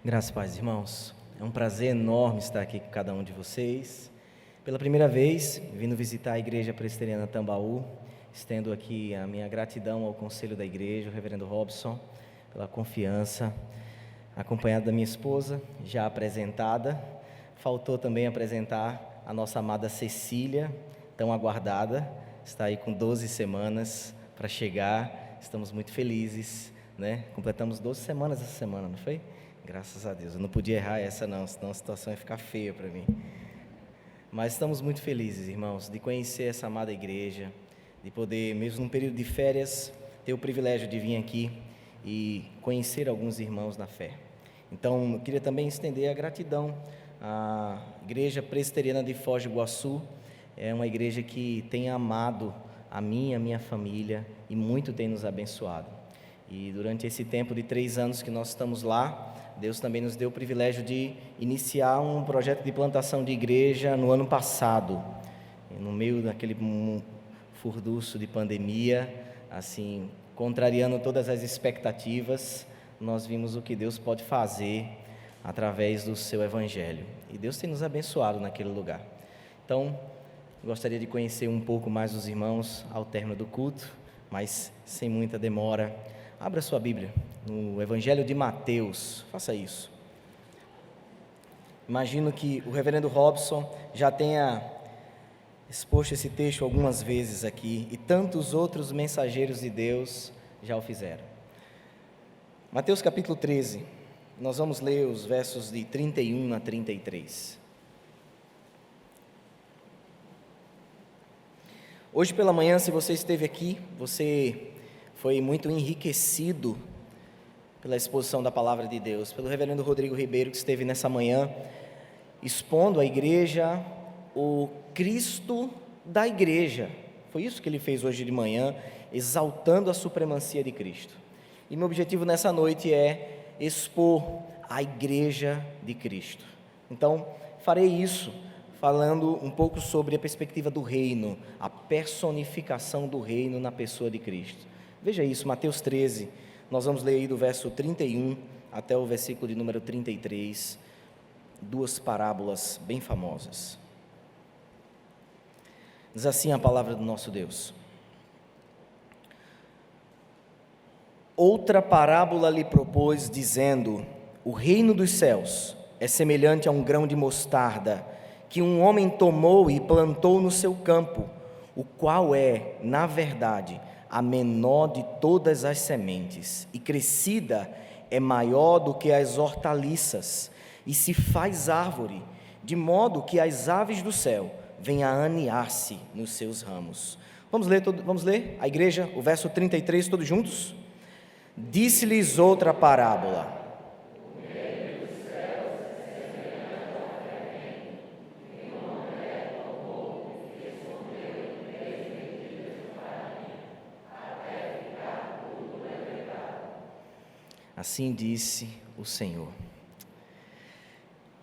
Graças a Deus, irmãos. É um prazer enorme estar aqui com cada um de vocês. Pela primeira vez, vindo visitar a Igreja Presbiteriana Tambaú, estendo aqui a minha gratidão ao conselho da igreja, o reverendo Robson, pela confiança, acompanhado da minha esposa, já apresentada. Faltou também apresentar a nossa amada Cecília, tão aguardada, está aí com 12 semanas para chegar. Estamos muito felizes, né? Completamos 12 semanas essa semana, não foi? Graças a Deus, eu não podia errar essa não, senão a situação ia ficar feia para mim. Mas estamos muito felizes, irmãos, de conhecer essa amada igreja, de poder, mesmo num período de férias, ter o privilégio de vir aqui e conhecer alguns irmãos na fé. Então, eu queria também estender a gratidão à Igreja Presbiteriana de Foz do Iguaçu. É uma igreja que tem amado a mim e a minha família e muito tem nos abençoado. E durante esse tempo de 3 anos que nós estamos lá, Deus também nos deu o privilégio de iniciar um projeto de plantação de igreja no ano passado, no meio daquele furdunço de pandemia, assim, contrariando todas as expectativas. Nós vimos o que Deus pode fazer através do seu evangelho, e Deus tem nos abençoado naquele lugar. Então, gostaria de conhecer um pouco mais os irmãos ao término do culto, mas sem muita demora. Abra sua Bíblia no Evangelho de Mateus, faça isso. Imagino que o reverendo Robson já tenha exposto esse texto algumas vezes aqui, e tantos outros mensageiros de Deus já o fizeram. Mateus capítulo 13, nós vamos ler os versos de 31 a 33. Hoje pela manhã, se você esteve aqui, você foi muito enriquecido pela exposição da palavra de Deus, pelo reverendo Rodrigo Ribeiro, que esteve nessa manhã expondo à igreja o Cristo da igreja. Foi isso que ele fez hoje de manhã, exaltando a supremacia de Cristo. E meu objetivo nessa noite é expor a igreja de Cristo. Então, farei isso falando um pouco sobre a perspectiva do reino, a personificação do reino na pessoa de Cristo. Veja isso, Mateus 13, nós vamos ler aí do verso 31 até o versículo de número 33, 2 parábolas bem famosas. Diz assim a palavra do nosso Deus: outra parábola lhe propôs, dizendo: o reino dos céus é semelhante a um grão de mostarda, que um homem tomou e plantou no seu campo, o qual é, na verdade, a menor de todas as sementes, e crescida é maior do que as hortaliças, e se faz árvore, de modo que as aves do céu vêm a aninhar-se nos seus ramos. Vamos ler a igreja, o verso 33, todos juntos? Disse-lhes outra parábola: assim disse o Senhor.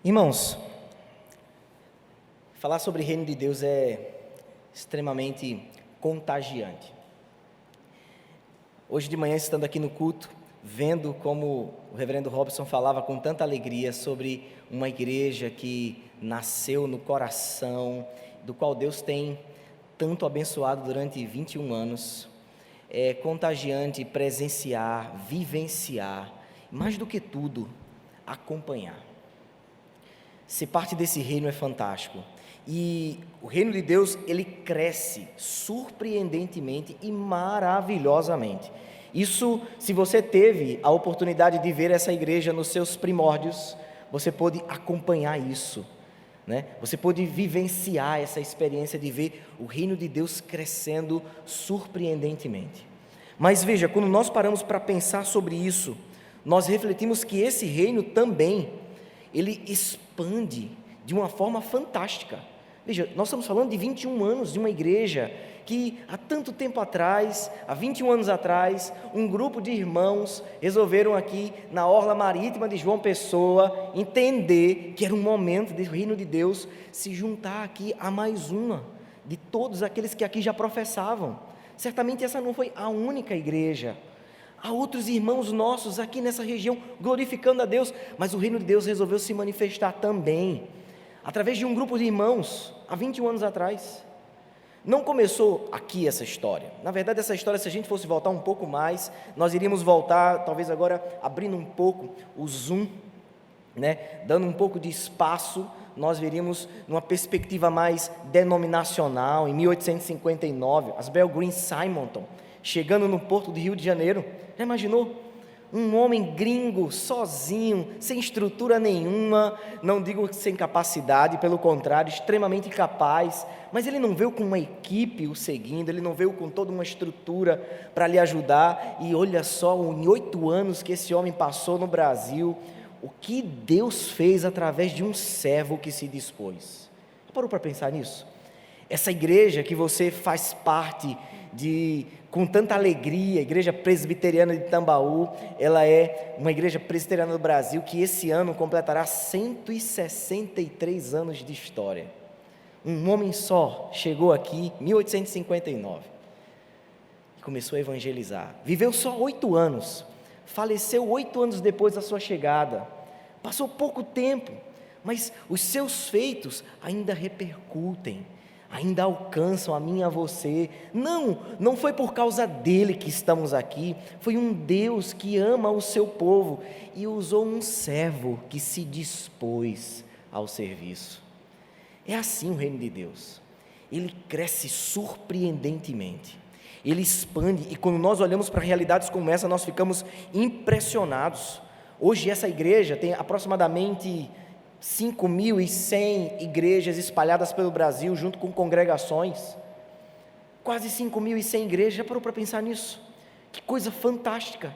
Irmãos, falar sobre o reino de Deus é extremamente contagiante. Hoje de manhã, estando aqui no culto, vendo como o reverendo Robson falava com tanta alegria sobre uma igreja que nasceu no coração, do qual Deus tem tanto abençoado durante 21 anos, é contagiante presenciar, vivenciar, mais do que tudo, acompanhar. Ser parte desse reino é fantástico. E o reino de Deus, ele cresce surpreendentemente e maravilhosamente. Isso, se você teve a oportunidade de ver essa igreja nos seus primórdios, você pôde acompanhar isso, né? Você pôde vivenciar essa experiência de ver o reino de Deus crescendo surpreendentemente. Mas veja, quando nós paramos para pensar sobre isso, nós refletimos que esse reino também, ele expande de uma forma fantástica. Veja, nós estamos falando de 21 anos de uma igreja que há tanto tempo atrás, há 21 anos atrás, um grupo de irmãos resolveram aqui na orla marítima de João Pessoa entender que era um momento do reino de Deus se juntar aqui a mais uma de todos aqueles que aqui já professavam. Certamente essa não foi a única igreja. há outros irmãos nossos aqui nessa região glorificando a Deus, mas o reino de Deus resolveu se manifestar também, através de um grupo de irmãos, há 21 anos atrás. Não começou aqui essa história. Na verdade, essa história, se a gente fosse voltar um pouco mais, nós iríamos voltar, talvez agora abrindo um pouco o zoom, dando um pouco de espaço, nós veríamos numa perspectiva mais denominacional. Em 1859, as Bell Green Simonton, chegando no porto de Rio de Janeiro. Já imaginou? Um homem gringo, sozinho, sem estrutura nenhuma, não digo sem capacidade, pelo contrário, extremamente capaz, mas ele não veio com uma equipe o seguindo, ele não veio com toda uma estrutura para lhe ajudar, e olha só, em 8 anos que esse homem passou no Brasil, o que Deus fez através de um servo que se dispôs. Já parou para pensar nisso? Essa igreja que você faz parte com tanta alegria, a Igreja Presbiteriana de Tambaú, ela é uma igreja presbiteriana do Brasil que esse ano completará 163 anos de história. Um homem só chegou aqui em 1859 e começou a evangelizar. Viveu só 8 anos, faleceu 8 anos depois da sua chegada. Passou pouco tempo, mas os seus feitos ainda repercutem, ainda alcançam a mim e a você. Não foi por causa dele que estamos aqui, foi um Deus que ama o seu povo e usou um servo que se dispôs ao serviço. É assim o reino de Deus, ele cresce surpreendentemente, ele expande, e quando nós olhamos para realidades como essa, nós ficamos impressionados. Hoje essa igreja tem aproximadamente 5.100 igrejas espalhadas pelo Brasil, junto com congregações, quase 5.100 igrejas. Já parou para pensar nisso? Que coisa fantástica,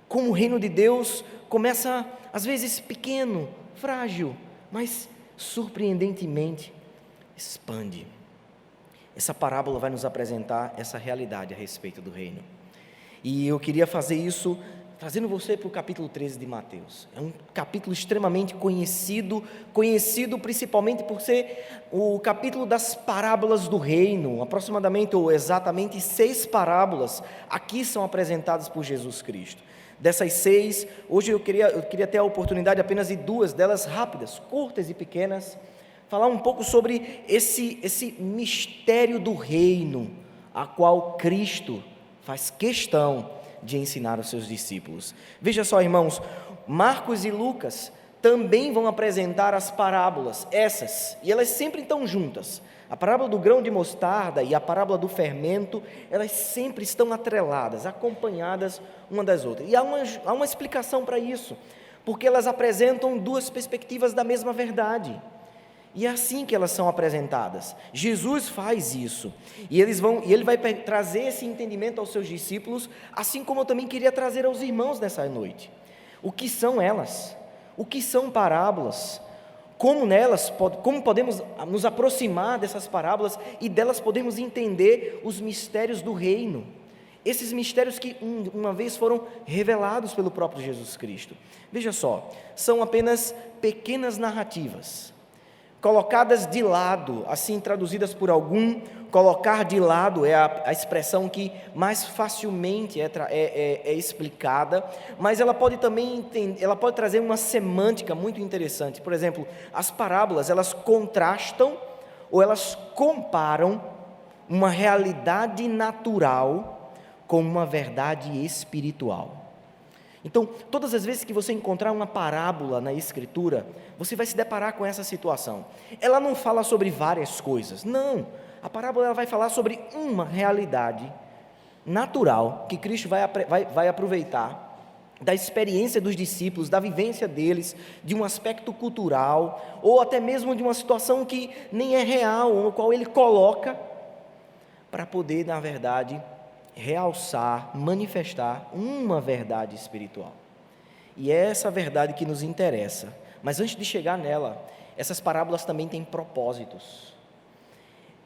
como o reino de Deus começa às vezes pequeno, frágil, mas surpreendentemente expande. Essa parábola vai nos apresentar essa realidade a respeito do reino, e eu queria fazer isso trazendo você para o capítulo 13 de Mateus. É um capítulo extremamente conhecido principalmente por ser o capítulo das parábolas do reino. Aproximadamente ou exatamente 6 parábolas aqui são apresentadas por Jesus Cristo. Dessas 6, hoje eu queria ter a oportunidade apenas de 2 delas rápidas, curtas e pequenas, falar um pouco sobre esse mistério do reino, a qual Cristo faz questão de ensinar os seus discípulos. Veja só, irmãos, Marcos e Lucas também vão apresentar as parábolas, e elas sempre estão juntas. A parábola do grão de mostarda e a parábola do fermento, elas sempre estão atreladas, acompanhadas uma das outras. E há uma explicação para isso, porque elas apresentam 2 perspectivas da mesma verdade. E é assim que elas são apresentadas. Jesus faz isso, e ele vai trazer esse entendimento aos seus discípulos, assim como eu também queria trazer aos irmãos nessa noite. O que são elas? O que são parábolas? Como podemos nos aproximar dessas parábolas e delas podemos entender os mistérios do reino? Esses mistérios que uma vez foram revelados pelo próprio Jesus Cristo. Veja só, são apenas pequenas narrativas, colocadas de lado, assim traduzidas por algum. Colocar de lado é a expressão que mais facilmente é explicada, mas ela pode também trazer uma semântica muito interessante. Por exemplo, as parábolas, elas contrastam ou elas comparam uma realidade natural com uma verdade espiritual. Então, todas as vezes que você encontrar uma parábola na Escritura, você vai se deparar com essa situação. Ela não fala sobre várias coisas, não. A parábola ela vai falar sobre uma realidade natural que Cristo vai aproveitar da experiência dos discípulos, da vivência deles, de um aspecto cultural, ou até mesmo de uma situação que nem é real, no qual ele coloca para poder, na verdade, realçar, manifestar uma verdade espiritual. E é essa verdade que nos interessa. Mas antes de chegar nela, essas parábolas também têm propósitos.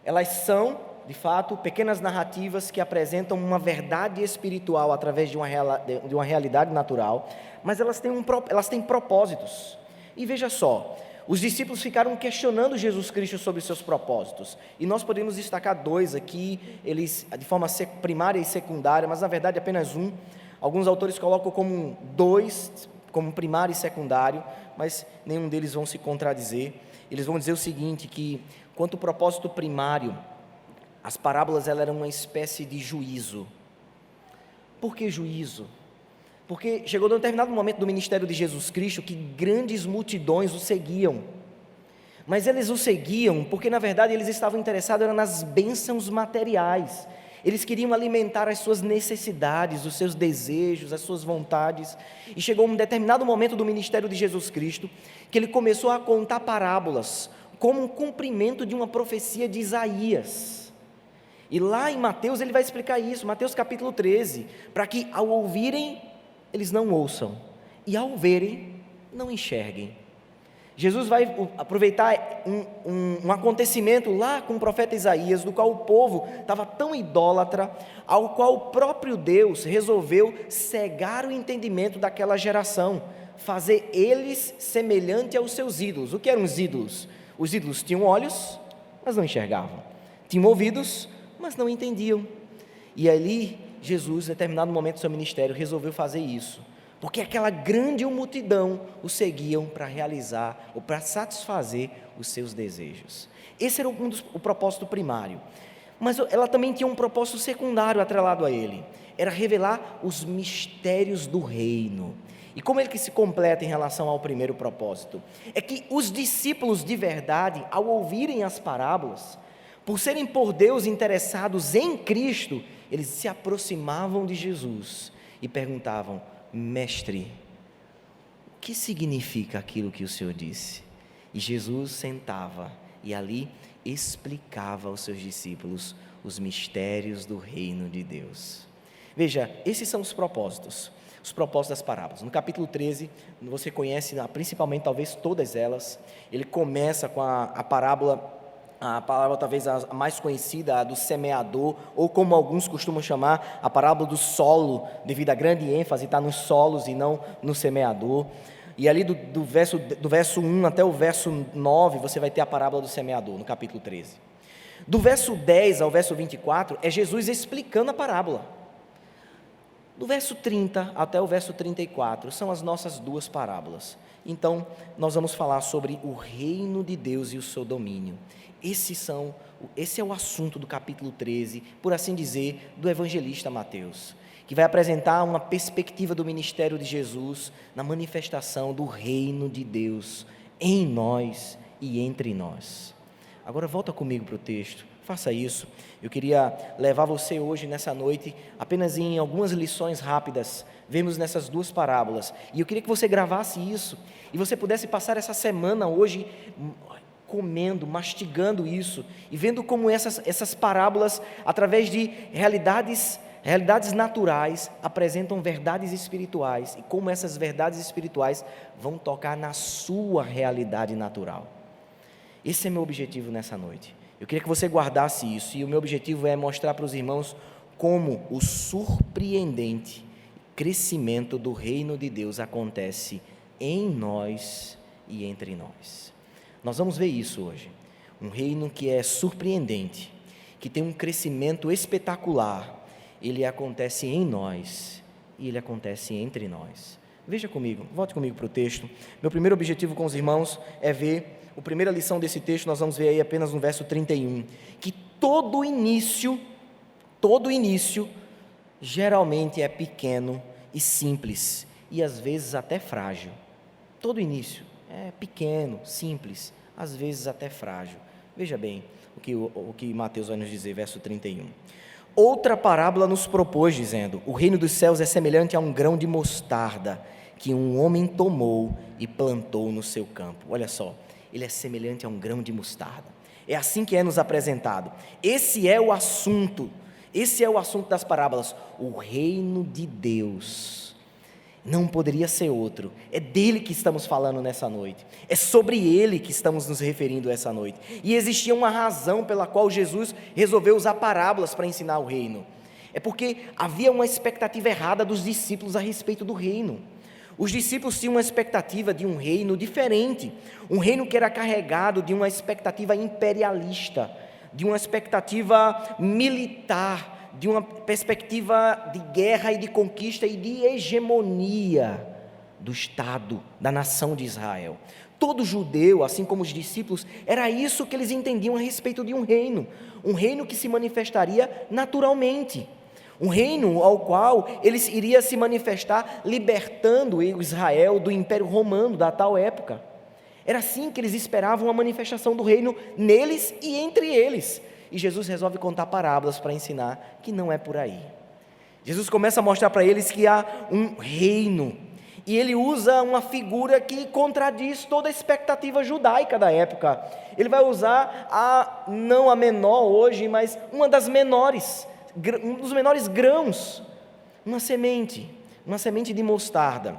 Elas são, de fato, pequenas narrativas que apresentam uma verdade espiritual através de uma realidade natural, mas elas têm propósitos. E veja só, os discípulos ficaram questionando Jesus Cristo sobre os seus propósitos, e nós podemos destacar 2 aqui, eles de forma primária e secundária, mas na verdade apenas um. Alguns autores colocam como dois, como primário e secundário, mas nenhum deles vão se contradizer. Eles vão dizer o seguinte, que quanto ao propósito primário, as parábolas elas eram uma espécie de juízo. Por que juízo? Porque chegou num determinado momento do ministério de Jesus Cristo que grandes multidões o seguiam. Mas eles o seguiam porque, na verdade, eles estavam interessados nas bênçãos materiais. Eles queriam alimentar as suas necessidades, os seus desejos, as suas vontades. E chegou um determinado momento do ministério de Jesus Cristo que ele começou a contar parábolas como um cumprimento de uma profecia de Isaías. E lá em Mateus ele vai explicar isso, Mateus capítulo 13, para que ao ouvirem, eles não ouçam, e ao verem, não enxerguem. Jesus vai aproveitar um acontecimento lá com o profeta Isaías, do qual o povo estava tão idólatra, ao qual o próprio Deus resolveu cegar o entendimento daquela geração, fazer eles semelhante aos seus ídolos. O que eram os ídolos? Os ídolos tinham olhos, mas não enxergavam, tinham ouvidos, mas não entendiam. E ali, Jesus, em determinado momento do seu ministério, resolveu fazer isso, porque aquela grande multidão o seguiam para realizar, ou para satisfazer os seus desejos. Esse era o propósito primário, mas ela também tinha um propósito secundário atrelado a ele, era revelar os mistérios do reino. E como ele que se completa em relação ao primeiro propósito? É que os discípulos de verdade, ao ouvirem as parábolas, por serem por Deus interessados em Cristo, eles se aproximavam de Jesus e perguntavam: Mestre, o que significa aquilo que o Senhor disse? E Jesus sentava e ali explicava aos seus discípulos os mistérios do reino de Deus. Veja, esses são os propósitos das parábolas. No capítulo 13, você conhece principalmente, talvez todas elas. Ele começa com a parábola talvez a mais conhecida, a do semeador, ou como alguns costumam chamar, a parábola do solo, devido à grande ênfase, está nos solos e não no semeador. E ali do verso 1 até o verso 9, você vai ter a parábola do semeador, no capítulo 13. Do verso 10 ao verso 24, é Jesus explicando a parábola. Do verso 30 até o verso 34, são as nossas duas parábolas. Então, nós vamos falar sobre o reino de Deus e o seu domínio. Esse é o assunto do capítulo 13, por assim dizer, do evangelista Mateus, que vai apresentar uma perspectiva do ministério de Jesus na manifestação do reino de Deus em nós e entre nós. Agora volta comigo para o texto, faça isso. Eu queria levar você hoje, nessa noite, apenas em algumas lições rápidas. Vemos nessas duas parábolas, e eu queria que você gravasse isso, e você pudesse passar essa semana hoje comendo, mastigando isso, e vendo como essas parábolas, através de realidades naturais, apresentam verdades espirituais, e como essas verdades espirituais vão tocar na sua realidade natural. Esse é meu objetivo nessa noite. Eu queria que você guardasse isso, e o meu objetivo é mostrar para os irmãos como o surpreendente crescimento do reino de Deus acontece em nós e entre nós. Nós vamos ver isso hoje, um reino que é surpreendente, que tem um crescimento espetacular. Ele acontece em nós e ele acontece entre nós. Veja comigo, volte comigo para o texto. Meu primeiro objetivo com os irmãos é ver, a primeira lição desse texto nós vamos ver aí apenas no verso 31, que todo início geralmente é pequeno e simples, e às vezes até frágil. Todo início é pequeno, simples, às vezes até frágil. Veja bem o que Mateus vai nos dizer, verso 31. Outra parábola nos propôs, dizendo: o reino dos céus é semelhante a um grão de mostarda, que um homem tomou e plantou no seu campo. Olha só, ele é semelhante a um grão de mostarda. É assim que é nos apresentado. Esse é o assunto das parábolas, o reino de Deus. Não poderia ser outro, é dele que estamos falando nessa noite, é sobre ele que estamos nos referindo essa noite. E existia uma razão pela qual Jesus resolveu usar parábolas para ensinar o reino. É porque havia uma expectativa errada dos discípulos a respeito do reino. Os discípulos tinham uma expectativa de um reino diferente, um reino que era carregado de uma expectativa imperialista, de uma expectativa militar, de uma perspectiva de guerra e de conquista e de hegemonia do Estado, da nação de Israel. Todo judeu, assim como os discípulos, era isso que eles entendiam a respeito de um reino que se manifestaria naturalmente, um reino ao qual eles iriam se manifestar libertando Israel do Império Romano da tal época. Era assim que eles esperavam a manifestação do reino neles e entre eles. E Jesus resolve contar parábolas para ensinar que não é por aí. Jesus começa a mostrar para eles que há um reino, e ele usa uma figura que contradiz toda a expectativa judaica da época. Ele vai usar não a menor hoje, mas uma das menores, um dos menores grãos, uma semente de mostarda.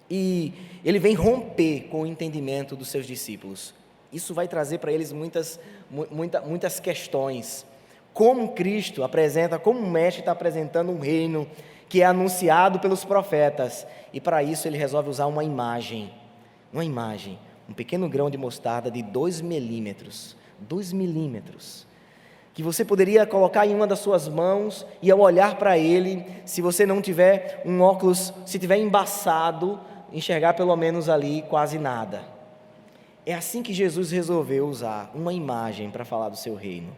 E ele vem romper com o entendimento dos seus discípulos. Isso vai trazer para eles muitas questões. Como Cristo apresenta, como o Mestre está apresentando um reino que é anunciado pelos profetas, e para isso ele resolve usar uma imagem, um pequeno grão de mostarda de 2 milímetros, que você poderia colocar em uma das suas mãos, e ao olhar para ele, se você não tiver um óculos, se tiver embaçado, enxergar pelo menos ali quase nada. É assim que Jesus resolveu usar uma imagem para falar do seu reino,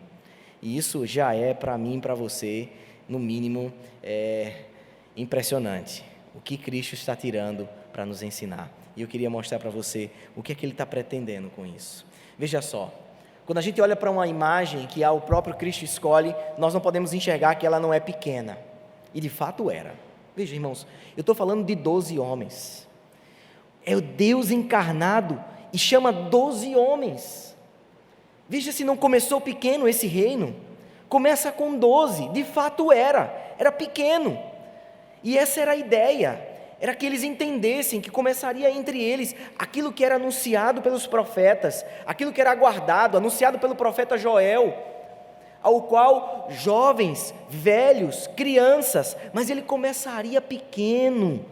e isso já é para mim e para você, no mínimo, impressionante, o que Cristo está tirando para nos ensinar. E eu queria mostrar para você o que é que ele está pretendendo com isso. Veja só, quando a gente olha para uma imagem que o próprio Cristo escolhe, nós não podemos enxergar que ela não é pequena, e de fato era. Veja, irmãos, eu estou falando de 12 homens, é o Deus encarnado, e chama 12 homens. Veja se não começou pequeno esse reino, começa com 12, de fato era pequeno. E essa era a ideia, era que eles entendessem que começaria entre eles aquilo que era anunciado pelos profetas, aquilo que era aguardado, anunciado pelo profeta Joel, ao qual jovens, velhos, crianças, mas ele começaria pequeno,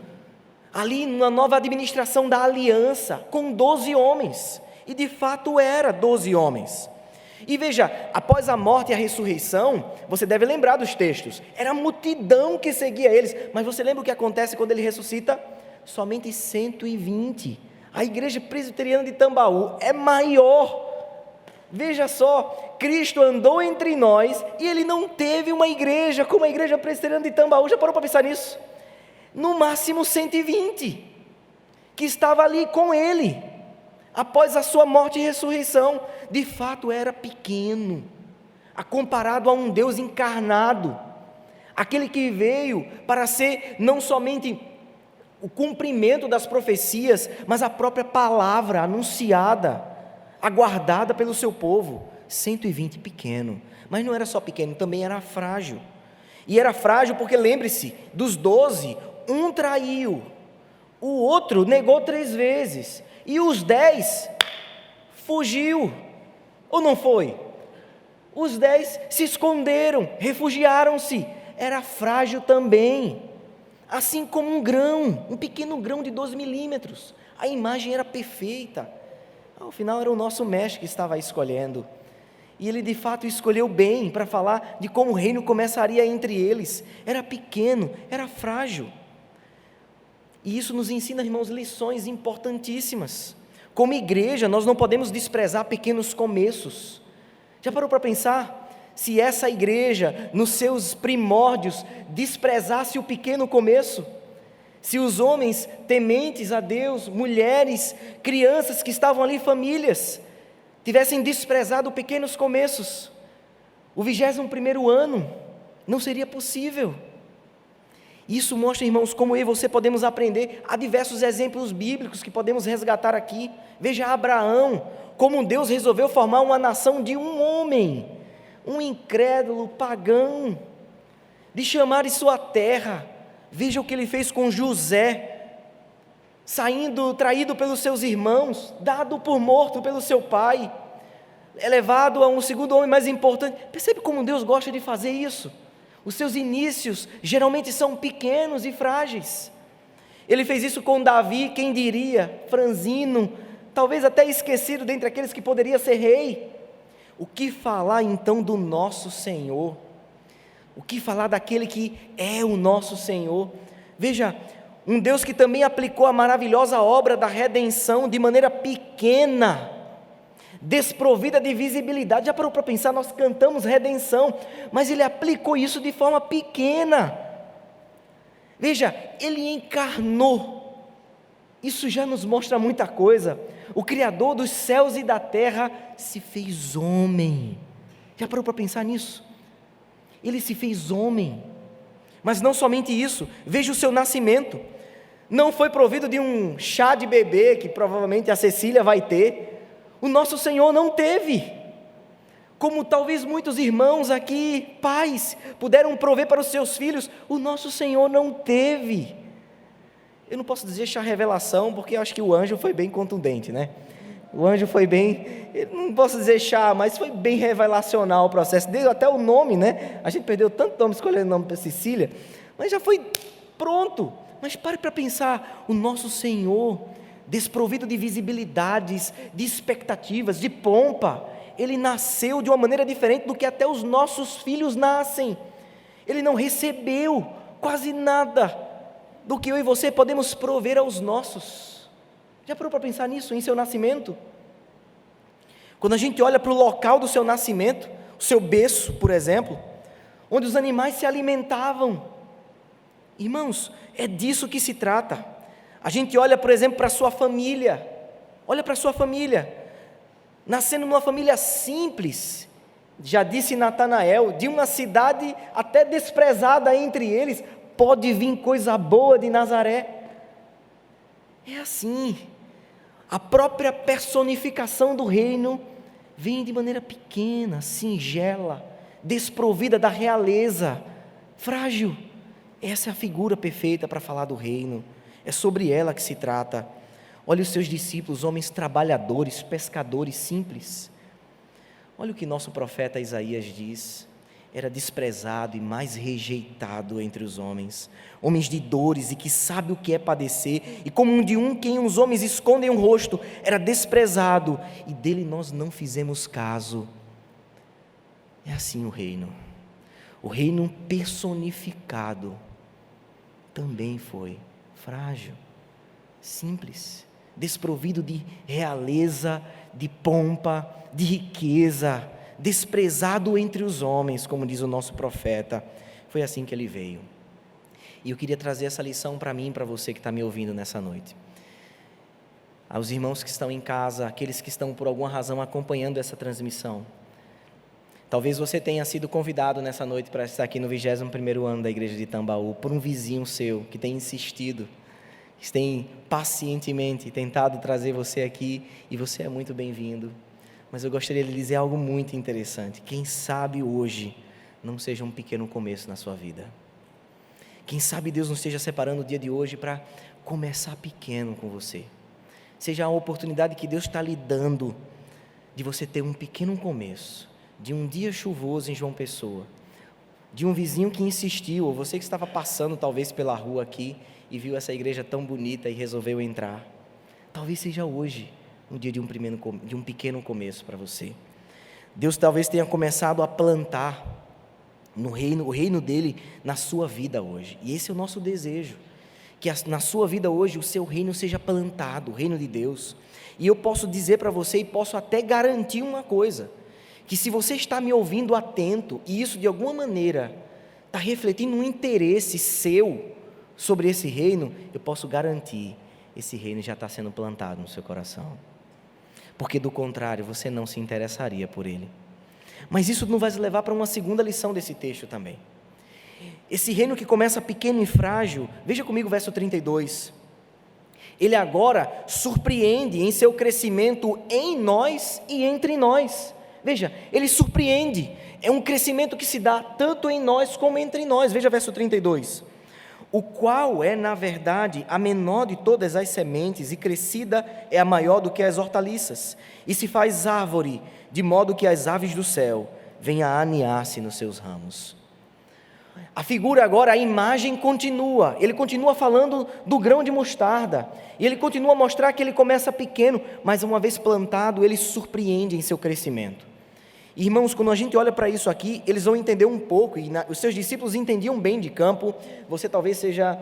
ali na nova administração da aliança, com 12 homens, e de fato era 12 homens. E veja, após a morte e a ressurreição, você deve lembrar dos textos, era a multidão que seguia eles, mas você lembra o que acontece quando ele ressuscita? Somente 120, a igreja presbiteriana de Tambaú é maior. Veja só, Cristo andou entre nós, e ele não teve uma igreja como a igreja presbiteriana de Tambaú. Já parou para pensar nisso? No máximo 120, que estava ali com ele, após a sua morte e ressurreição. De fato era pequeno, comparado a um Deus encarnado, aquele que veio para ser não somente o cumprimento das profecias, mas a própria palavra anunciada, aguardada pelo seu povo. 120 pequeno, mas não era só pequeno, também era frágil. E era frágil porque, lembre-se, dos 12, um traiu, o outro negou 3 vezes, e os 10 fugiu, ou não foi? Os 10 se esconderam, refugiaram-se, era frágil também, assim como um grão, um pequeno grão de 12 milímetros, a imagem era perfeita. Ao final era o nosso mestre que estava escolhendo, e ele de fato escolheu bem para falar de como o reino começaria entre eles. Era pequeno, era frágil, e isso nos ensina, irmãos, lições importantíssimas. Como igreja, nós não podemos desprezar pequenos começos. Já parou para pensar? Se essa igreja, nos seus primórdios, desprezasse o pequeno começo, se os homens tementes a Deus, mulheres, crianças que estavam ali, famílias, tivessem desprezado pequenos começos, o 21º ano não seria possível. Isso mostra, irmãos, como eu e você podemos aprender. Há diversos exemplos bíblicos que podemos resgatar aqui. Veja Abraão, como Deus resolveu formar uma nação de um homem, um incrédulo pagão, de chamar de sua terra. Veja o que ele fez com José, traído pelos seus irmãos, dado por morto pelo seu pai, elevado a um segundo homem mais importante. Percebe como Deus gosta de fazer isso? Os seus inícios geralmente são pequenos e frágeis. Ele fez isso com Davi, quem diria, franzino, talvez até esquecido dentre aqueles que poderia ser rei. O que falar então do nosso Senhor? O que falar daquele que é o nosso Senhor? Veja, um Deus que também aplicou a maravilhosa obra da redenção de maneira pequena, desprovida de visibilidade. Já parou para pensar? Nós cantamos redenção, mas Ele aplicou isso de forma pequena. Veja, Ele encarnou. Isso já nos mostra muita coisa. O Criador dos céus e da terra se fez homem. Já parou para pensar nisso? Ele se fez homem. Mas não somente isso, veja o seu nascimento. Não foi provido de um chá de bebê, que provavelmente a Cecília vai ter. O nosso Senhor não teve. Como talvez muitos irmãos aqui, pais, puderam prover para os seus filhos, o nosso Senhor não teve. Eu não posso dizer chá revelação, porque eu acho que o anjo foi bem contundente, né? O anjo foi bem, não posso dizer chá, mas foi bem revelacional o processo. Deu até o nome, né? A gente perdeu tanto nome escolhendo o nome para Cecília, mas já foi pronto. Mas pare para pensar, o nosso Senhor, desprovido de visibilidades, de expectativas, de pompa, Ele nasceu de uma maneira diferente do que até os nossos filhos nascem. Ele não recebeu quase nada do que eu e você podemos prover aos nossos. Já parou para pensar nisso, em seu nascimento? Quando a gente olha para o local do seu nascimento, o seu berço, por exemplo, onde os animais se alimentavam, irmãos, é disso que se trata. A gente olha, por exemplo, para a sua família, olha para a sua família, nascendo numa família simples, já disse Natanael, de uma cidade até desprezada entre eles, pode vir coisa boa de Nazaré. É assim, a própria personificação do reino vem de maneira pequena, singela, desprovida da realeza, frágil. Essa é a figura perfeita para falar do reino, é sobre ela que se trata. Olha os seus discípulos, homens trabalhadores, pescadores simples. Olha o que nosso profeta Isaías diz: era desprezado e mais rejeitado entre os homens, homens de dores e que sabe o que é padecer, e como um de quem os homens escondem o rosto, era desprezado, e dele nós não fizemos caso. É assim o reino personificado também foi frágil, simples, desprovido de realeza, de pompa, de riqueza, desprezado entre os homens, como diz o nosso profeta. Foi assim que ele veio. E eu queria trazer essa lição para mim e para você que está me ouvindo nessa noite. Aos irmãos que estão em casa, aqueles que estão por alguma razão acompanhando essa transmissão. Talvez você tenha sido convidado nessa noite para estar aqui no 21º ano da igreja de Tambaú, por um vizinho seu que tem insistido, que tem pacientemente tentado trazer você aqui, e você é muito bem-vindo. Mas eu gostaria de dizer algo muito interessante. Quem sabe hoje não seja um pequeno começo na sua vida. Quem sabe Deus não esteja separando o dia de hoje para começar pequeno com você. Seja a oportunidade que Deus está lhe dando de você ter um pequeno começo, de um dia chuvoso em João Pessoa, de um vizinho que insistiu, ou você que estava passando talvez pela rua aqui e viu essa igreja tão bonita e resolveu entrar. Talvez seja hoje um dia de um pequeno começo para você. Deus talvez tenha começado a plantar o reino dele na sua vida hoje, e esse é o nosso desejo, que na sua vida hoje o seu reino seja plantado, o reino de Deus. E eu posso dizer para você, e posso até garantir uma coisa, que se você está me ouvindo atento, e isso de alguma maneira está refletindo um interesse seu sobre esse reino, eu posso garantir, esse reino já está sendo plantado no seu coração, porque do contrário, você não se interessaria por ele. Mas isso nos vai levar para uma segunda lição desse texto também. Esse reino que começa pequeno e frágil, veja comigo o verso 32, ele agora surpreende em seu crescimento em nós e entre nós. Veja, ele surpreende, é um crescimento que se dá tanto em nós como entre nós. Veja verso 32, o qual é na verdade a menor de todas as sementes, e crescida é a maior do que as hortaliças, e se faz árvore, de modo que as aves do céu venham a aninhar-se nos seus ramos. A figura agora, a imagem continua, ele continua falando do grão de mostarda, e ele continua a mostrar que ele começa pequeno, mas uma vez plantado, ele surpreende em seu crescimento. Irmãos, quando a gente olha para isso aqui, eles vão entender um pouco, e os seus discípulos entendiam bem de campo. Você talvez seja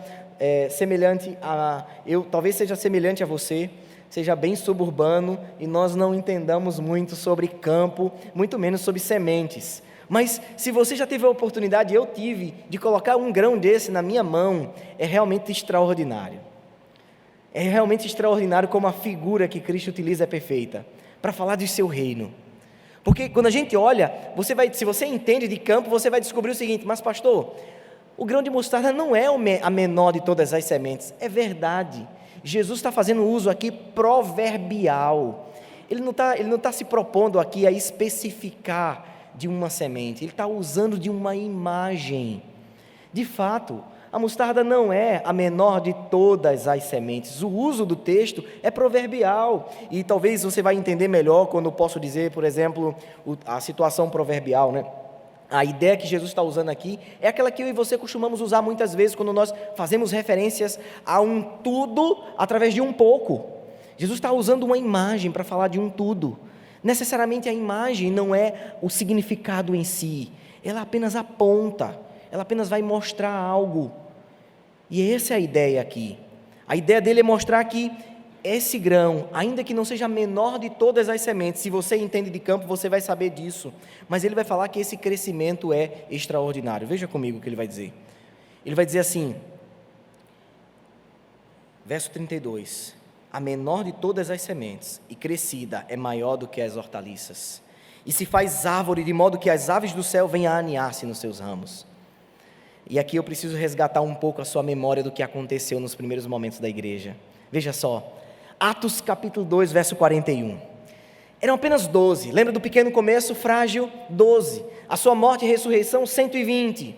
semelhante a você, seja bem suburbano, e nós não entendamos muito sobre campo, muito menos sobre sementes. Mas se você já teve a oportunidade, eu tive, de colocar um grão desse na minha mão, é realmente extraordinário. É realmente extraordinário como a figura que Cristo utiliza é perfeita, para falar do seu reino. Porque quando a gente olha, se você entende de campo, você vai descobrir o seguinte: mas pastor, o grão de mostarda não é a menor de todas as sementes. É verdade. Jesus está fazendo uso aqui proverbial. Ele não está se propondo aqui a especificar de uma semente. Ele está usando de uma imagem. De fato, a mostarda não é a menor de todas as sementes. O uso do texto é proverbial. E talvez você vai entender melhor quando eu posso dizer, por exemplo, a situação proverbial, né? A ideia que Jesus está usando aqui é aquela que eu e você costumamos usar muitas vezes quando nós fazemos referências a um tudo através de um pouco. Jesus está usando uma imagem para falar de um tudo. Necessariamente a imagem não é o significado em si, ela apenas aponta, ela apenas vai mostrar algo. E essa é a ideia aqui. A ideia dele é mostrar que esse grão, ainda que não seja a menor de todas as sementes, se você entende de campo, você vai saber disso, mas ele vai falar que esse crescimento é extraordinário. Veja comigo o que ele vai dizer. Ele vai dizer assim, verso 32, a menor de todas as sementes, e crescida, é maior do que as hortaliças, e se faz árvore de modo que as aves do céu venham a aninhar-se nos seus ramos. E aqui eu preciso resgatar um pouco a sua memória do que aconteceu nos primeiros momentos da igreja. Veja só, Atos capítulo 2, verso 41. Eram apenas 12, lembra do pequeno começo, frágil? 12. A sua morte e ressurreição, 120.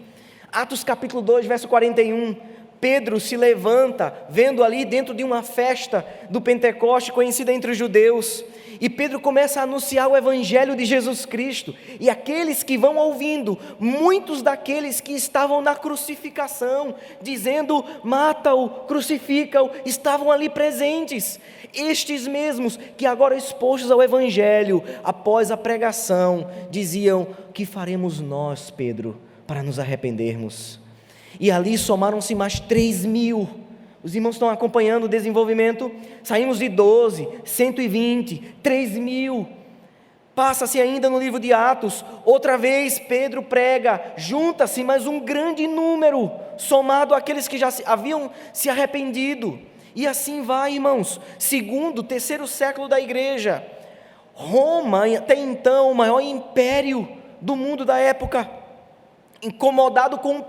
Atos capítulo 2, verso 41. Pedro se levanta, vendo ali dentro de uma festa do Pentecoste, conhecida entre os judeus, e Pedro começa a anunciar o Evangelho de Jesus Cristo, e aqueles que vão ouvindo, muitos daqueles que estavam na crucificação, dizendo, mata-o, crucifica-o, estavam ali presentes, estes mesmos que agora expostos ao Evangelho, após a pregação, diziam, que faremos nós, Pedro, para nos arrependermos? E ali somaram-se mais 3.000, os irmãos estão acompanhando o desenvolvimento, saímos de 12, 120, 3.000, passa-se ainda no livro de Atos, outra vez Pedro prega, junta-se mais um grande número, somado àqueles que já haviam se arrependido, e assim vai, irmãos, segundo, terceiro século da igreja, Roma, até então, o maior império do mundo da época, incomodado com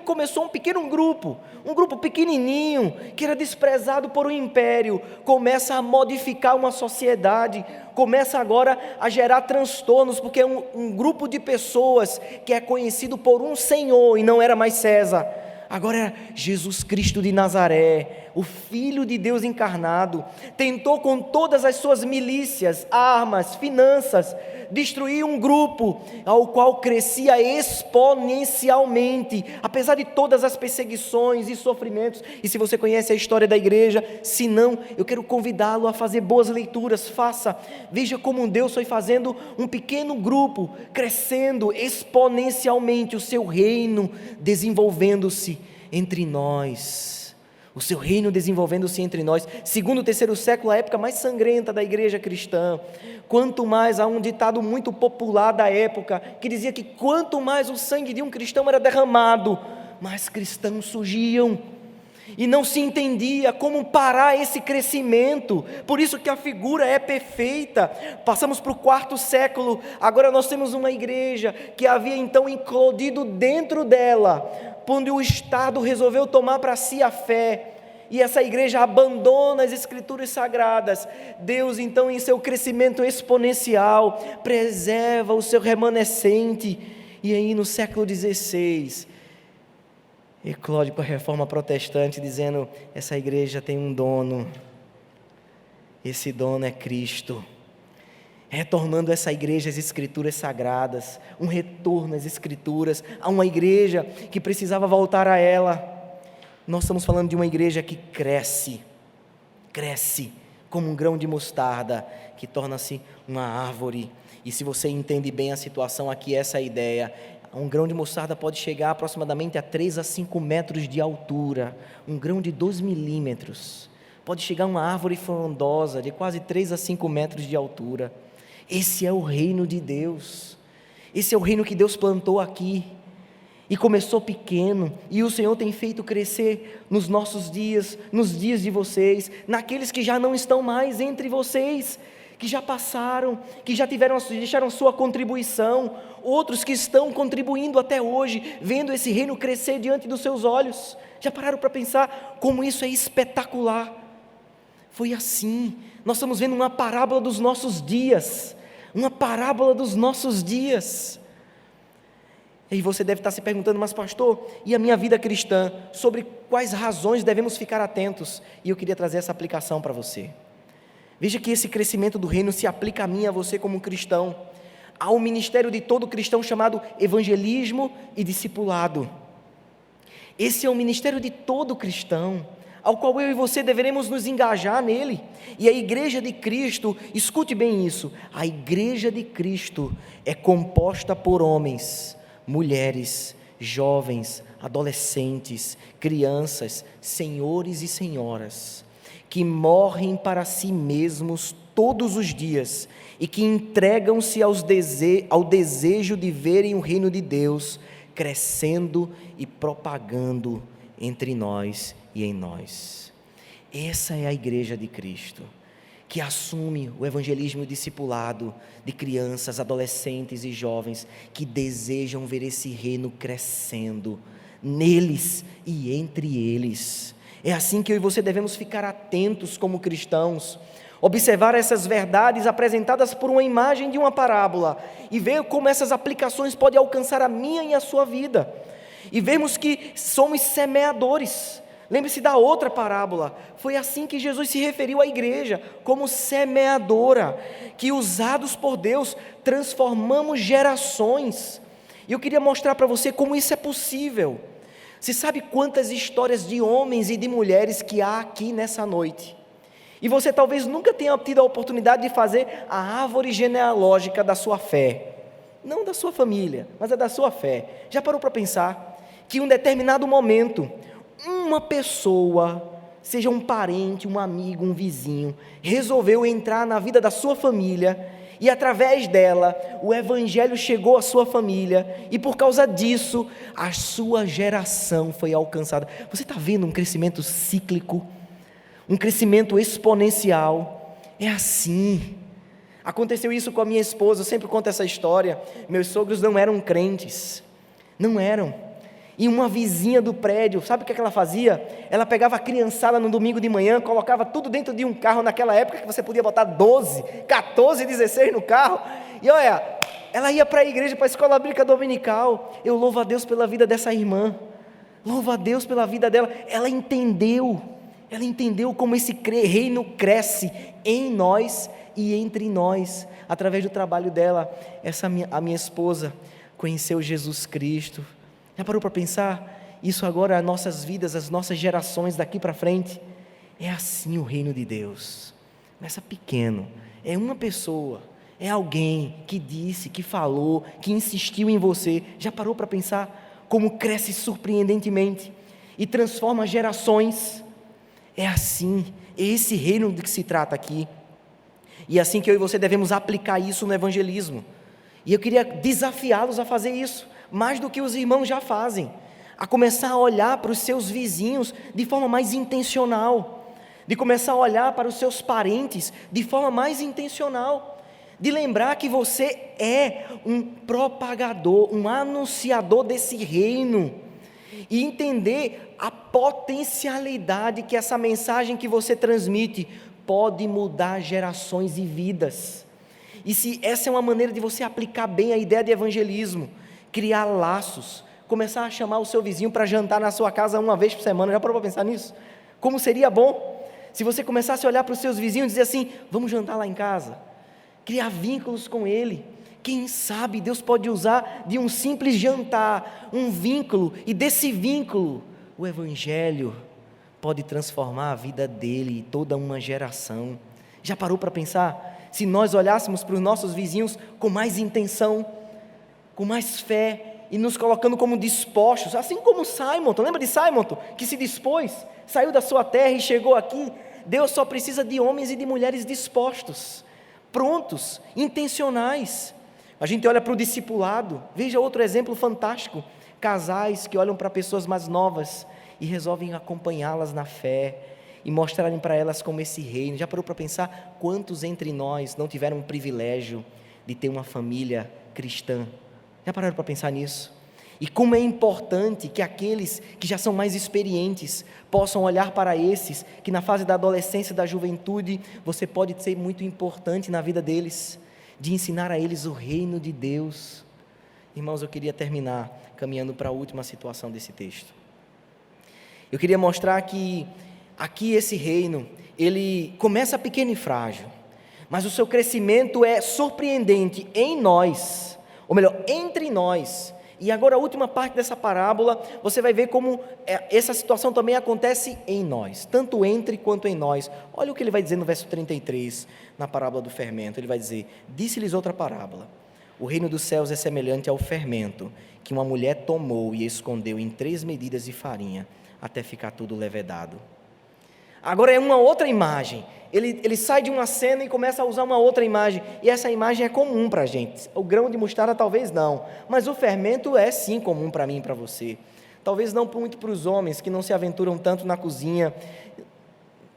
começou um pequeno grupo, um grupo pequenininho, que era desprezado por um império, começa a modificar uma sociedade, começa agora a gerar transtornos, porque é um grupo de pessoas que é conhecido por um Senhor, e não era mais César, agora era Jesus Cristo de Nazaré, o Filho de Deus encarnado, tentou com todas as suas milícias, armas, finanças, destruir um grupo ao qual crescia exponencialmente, apesar de todas as perseguições e sofrimentos. E se você conhece a história da igreja, se não, eu quero convidá-lo a fazer boas leituras, veja como Deus foi fazendo um pequeno grupo, crescendo exponencialmente, o seu reino desenvolvendo-se entre nós, o seu reino desenvolvendo-se entre nós, segundo o terceiro século, a época mais sangrenta da igreja cristã. Quanto mais, há um ditado muito popular da época, que dizia que quanto mais o sangue de um cristão era derramado, mais cristãos surgiam, e não se entendia como parar esse crescimento, por isso que a figura é perfeita. Passamos para o quarto século, agora nós temos uma igreja que havia então eclodido dentro dela, quando o Estado resolveu tomar para si a fé, e essa igreja abandona as escrituras sagradas. Deus então, em seu crescimento exponencial, preserva o seu remanescente, e aí no século XVI, eclode com a reforma protestante, dizendo, essa igreja tem um dono, esse dono é Cristo, retornando essa igreja às escrituras sagradas, um retorno às escrituras, a uma igreja que precisava voltar a ela. Nós estamos falando de uma igreja que cresce, como um grão de mostarda, que torna-se uma árvore. E se você entende bem a situação aqui, essa é a ideia. Um grão de mostarda pode chegar aproximadamente a 3 a 5 metros de altura. Um grão de 2 milímetros pode chegar a uma árvore frondosa de quase 3 a 5 metros de altura. Esse é o reino de Deus. Esse é o reino que Deus plantou aqui. E começou pequeno, e o Senhor tem feito crescer nos nossos dias, nos dias de vocês, naqueles que já não estão mais entre vocês, que já passaram, que já deixaram sua contribuição, outros que estão contribuindo até hoje, vendo esse reino crescer diante dos seus olhos. Já pararam para pensar como isso é espetacular? Foi assim, nós estamos vendo uma parábola dos nossos dias, uma parábola dos nossos dias. E você deve estar se perguntando, mas pastor, e a minha vida cristã? Sobre quais razões devemos ficar atentos? E eu queria trazer essa aplicação para você. Veja que esse crescimento do reino se aplica a mim e a você como cristão. Há um ministério de todo cristão chamado evangelismo e discipulado. Esse é o ministério de todo cristão, ao qual eu e você deveremos nos engajar nele. E a igreja de Cristo, escute bem isso, a igreja de Cristo é composta por homens, mulheres, jovens, adolescentes, crianças, senhores e senhoras, que morrem para si mesmos todos os dias e que entregam-se ao desejo de verem o reino de Deus crescendo e propagando entre nós e em nós. Essa é a igreja de Cristo, que assume o evangelismo e o discipulado de crianças, adolescentes e jovens que desejam ver esse reino crescendo neles e entre eles. É assim que eu e você devemos ficar atentos como cristãos, observar essas verdades apresentadas por uma imagem de uma parábola e ver como essas aplicações podem alcançar a minha e a sua vida. E vemos que somos semeadores. Lembre-se da outra parábola, foi assim que Jesus se referiu à igreja, como semeadora, que usados por Deus, transformamos gerações. E eu queria mostrar para você como isso é possível. Você sabe quantas histórias de homens e de mulheres que há aqui nessa noite? E você talvez nunca tenha tido a oportunidade de fazer a árvore genealógica da sua fé. Não da sua família, mas a da sua fé. Já parou para pensar que em um determinado momento, uma pessoa, seja um parente, um amigo, um vizinho, resolveu entrar na vida da sua família e através dela o evangelho chegou à sua família e por causa disso a sua geração foi alcançada. Você está vendo um crescimento cíclico, um crescimento exponencial? É assim. Aconteceu isso com a minha esposa, eu sempre conto essa história. Meus sogros não eram crentes, não eram. E uma vizinha do prédio, sabe o que ela fazia? Ela pegava a criançada no domingo de manhã, colocava tudo dentro de um carro, naquela época que você podia botar 12, 14, 16 no carro, e olha, ela ia para a igreja, para a escola bíblica dominical. Eu louvo a Deus pela vida dessa irmã, louvo a Deus pela vida dela. Ela entendeu como esse reino cresce em nós e entre nós, através do trabalho dela. A minha esposa conheceu Jesus Cristo. Já parou para pensar? Isso agora, as nossas vidas, as nossas gerações daqui para frente, é assim o reino de Deus. Começa pequeno, é uma pessoa, é alguém que disse, que falou, que insistiu em você. Já parou para pensar como cresce surpreendentemente e transforma gerações? É assim, é esse reino de que se trata aqui. E é assim que eu e você devemos aplicar isso no evangelismo. E eu queria desafiá-los a fazer isso, mais do que os irmãos já fazem, a começar a olhar para os seus vizinhos de forma mais intencional, de começar a olhar para os seus parentes de forma mais intencional, de lembrar que você é um propagador, um anunciador desse reino, e entender a potencialidade que essa mensagem que você transmite pode mudar gerações e vidas. E se essa é uma maneira de você aplicar bem a ideia de evangelismo, criar laços, começar a chamar o seu vizinho para jantar na sua casa uma vez por semana. Já parou para pensar nisso? Como seria bom se você começasse a olhar para os seus vizinhos e dizer assim: vamos jantar lá em casa, criar vínculos com ele. Quem sabe Deus pode usar de um simples jantar, um vínculo, e desse vínculo o evangelho pode transformar a vida dele e toda uma geração. Já parou para pensar? Se nós olhássemos para os nossos vizinhos com mais intenção, com mais fé, e nos colocando como dispostos, assim como Simonton, lembra de Simonton, que se dispôs, saiu da sua terra e chegou aqui? Deus só precisa de homens e de mulheres dispostos, prontos, intencionais. A gente olha para o discipulado, veja outro exemplo fantástico, casais que olham para pessoas mais novas e resolvem acompanhá-las na fé, e mostrarem para elas como esse reino. Já parou para pensar quantos entre nós não tiveram o privilégio de ter uma família cristã? Já pararam para pensar nisso? E como é importante que aqueles que já são mais experientes possam olhar para esses, que na fase da adolescência e da juventude, você pode ser muito importante na vida deles, de ensinar a eles o reino de Deus. Irmãos, eu queria terminar caminhando para a última situação desse texto. Eu queria mostrar que aqui esse reino, ele começa pequeno e frágil, mas o seu crescimento é surpreendente em nós, ou melhor, entre nós. E agora a última parte dessa parábola, você vai ver como essa situação também acontece em nós, tanto entre quanto em nós. Olha o que ele vai dizer no verso 33, na parábola do fermento. Ele vai dizer: disse-lhes outra parábola: o reino dos céus é semelhante ao fermento, que uma mulher tomou e escondeu em 3 medidas de farinha, até ficar tudo levedado. Agora é uma outra imagem, ele sai de uma cena e começa a usar uma outra imagem, e essa imagem é comum para a gente. O grão de mostarda talvez não, mas o fermento é sim comum para mim e para você. Talvez não muito para os homens que não se aventuram tanto na cozinha,